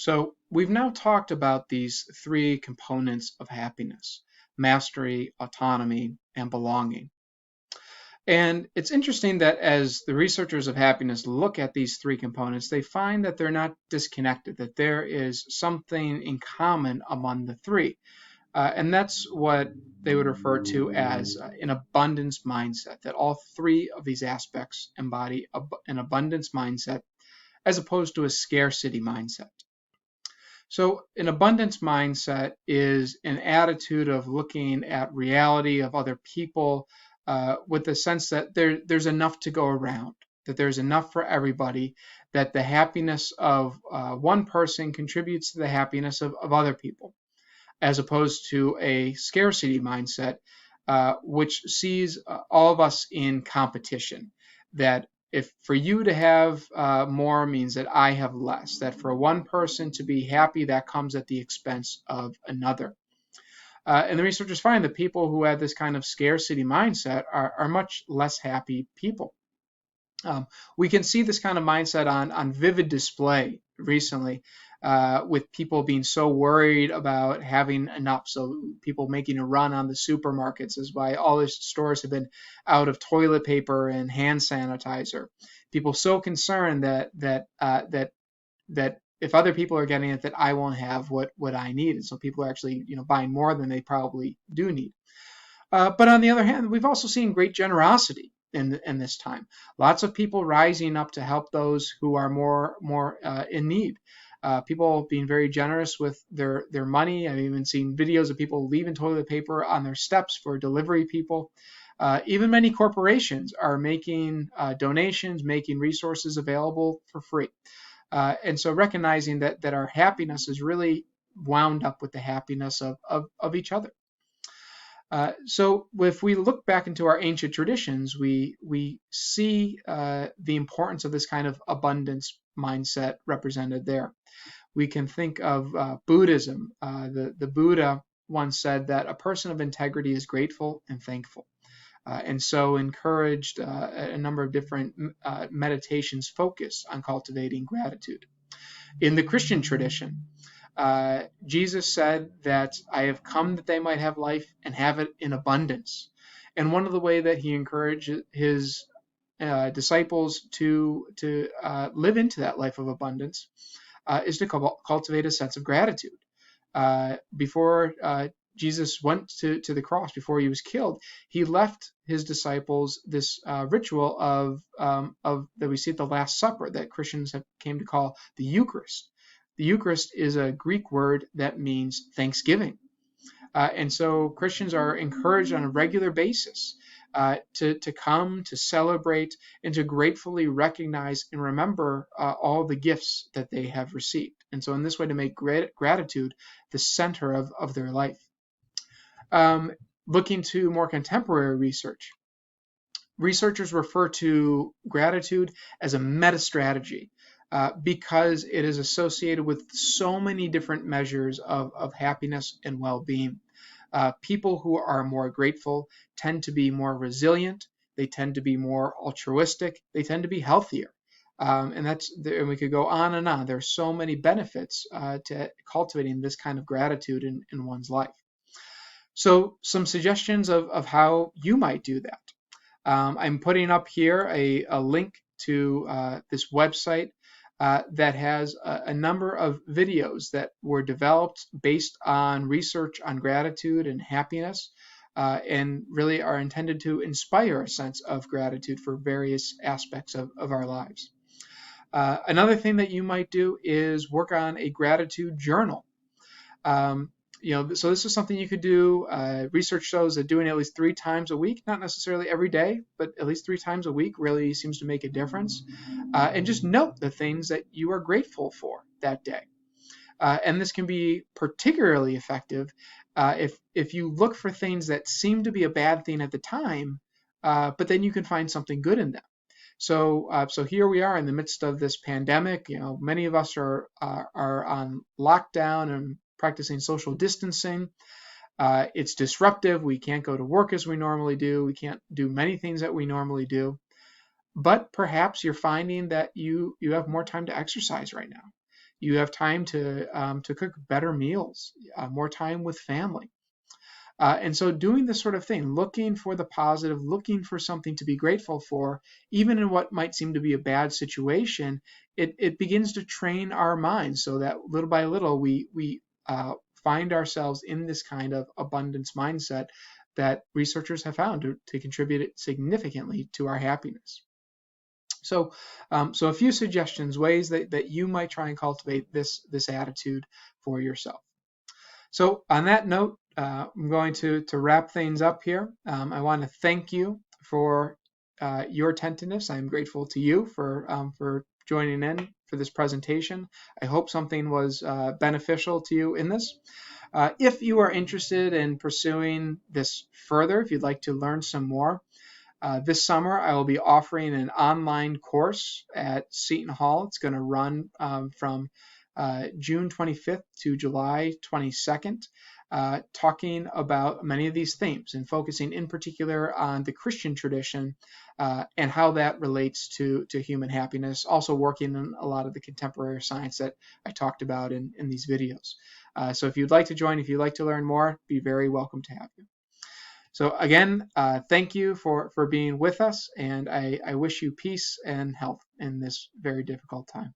So we've now talked about these three components of happiness: mastery, autonomy, and belonging. And it's interesting that as the researchers of happiness look at these three components, they find that they're not disconnected, that there is something in common among the three. And that's what they would refer to as an abundance mindset, that all three of these aspects embody an abundance mindset as opposed to a scarcity mindset. So, an abundance mindset is an attitude of looking at reality of other people with the sense that there's enough to go around, that there's enough for everybody, that the happiness of one person contributes to the happiness of other people, as opposed to a scarcity mindset, which sees all of us in competition. That if for you to have more means that I have less, that for one person to be happy, that comes at the expense of another. And the researchers find that people who have this kind of scarcity mindset are much less happy people. We can see this kind of mindset on vivid display recently, with people being so worried about having enough. So people making a run on the supermarkets is why all the stores have been out of toilet paper and hand sanitizer. People so concerned that if other people are getting it, that I won't have what I need. And so people are actually buying more than they probably do need. But on the other hand, we've also seen great generosity in this time. Lots of people rising up to help those who are more in need. People being very generous with their money. I've even seen videos of people leaving toilet paper on their steps for delivery people. Even many corporations are making donations, making resources available for free. And so recognizing that our happiness is really wound up with the happiness of each other. So if we look back into our ancient traditions, we see the importance of this kind of abundance mindset represented there. We can think of Buddhism. The Buddha once said that a person of integrity is grateful and thankful, and so encouraged a number of different meditations focused on cultivating gratitude. In the Christian tradition, Jesus said that I have come that they might have life and have it in abundance. And one of the ways that he encouraged his disciples to live into that life of abundance is to cultivate a sense of gratitude. Before Jesus went to the cross, before he was killed, he left his disciples this ritual of that we see at the Last Supper that Christians have came to call the Eucharist. The Eucharist is a Greek word that means thanksgiving. And so Christians are encouraged on a regular basis to come, to celebrate, and to gratefully recognize and remember all the gifts that they have received. And so in this way, to make gratitude the center of their life. Looking to more contemporary research, researchers refer to gratitude as a meta strategy. Because it is associated with so many different measures of happiness and well-being. People who are more grateful tend to be more resilient. They tend to be more altruistic. They tend to be healthier. And we could go on and on. There are so many benefits to cultivating this kind of gratitude in one's life. So some suggestions of how you might do that. I'm putting up here a link to this website that has a number of videos that were developed based on research on gratitude and happiness, and really are intended to inspire a sense of gratitude for various aspects of our lives. Another thing that you might do is work on a gratitude journal. So this is something you could do. Research shows that doing it at least 3 times a week, not necessarily every day, but at least 3 times a week really seems to make a difference. And just note the things that you are grateful for that day. And this can be particularly effective if you look for things that seem to be a bad thing at the time, but then you can find something good in them. So here we are in the midst of this pandemic. Many of us are on lockdown and practicing social distancing. It's disruptive. We can't go to work as we normally do. We can't do many things that we normally do. But perhaps you're finding that you have more time to exercise right now. You have time to cook better meals, more time with family. And so doing this sort of thing, looking for the positive, looking for something to be grateful for, even in what might seem to be a bad situation, it begins to train our minds so that little by little we find ourselves in this kind of abundance mindset that researchers have found to contribute significantly to our happiness. So a few suggestions, ways that you might try and cultivate this attitude for yourself. So on that note, I'm going to wrap things up here. I want to thank you for your attentiveness. I'm grateful to you for joining in for this presentation. I hope something was beneficial to you in this. If you are interested in pursuing this further, if you'd like to learn some more, this summer, I will be offering an online course at Seton Hall. It's going to run from June 25th to July 22nd, talking about many of these themes and focusing in particular on the Christian tradition and how that relates to human happiness, also working in a lot of the contemporary science that I talked about in these videos. So if you'd like to join, if you'd like to learn more, be very welcome to have you. So again, thank you for being with us, and I wish you peace and health in this very difficult time.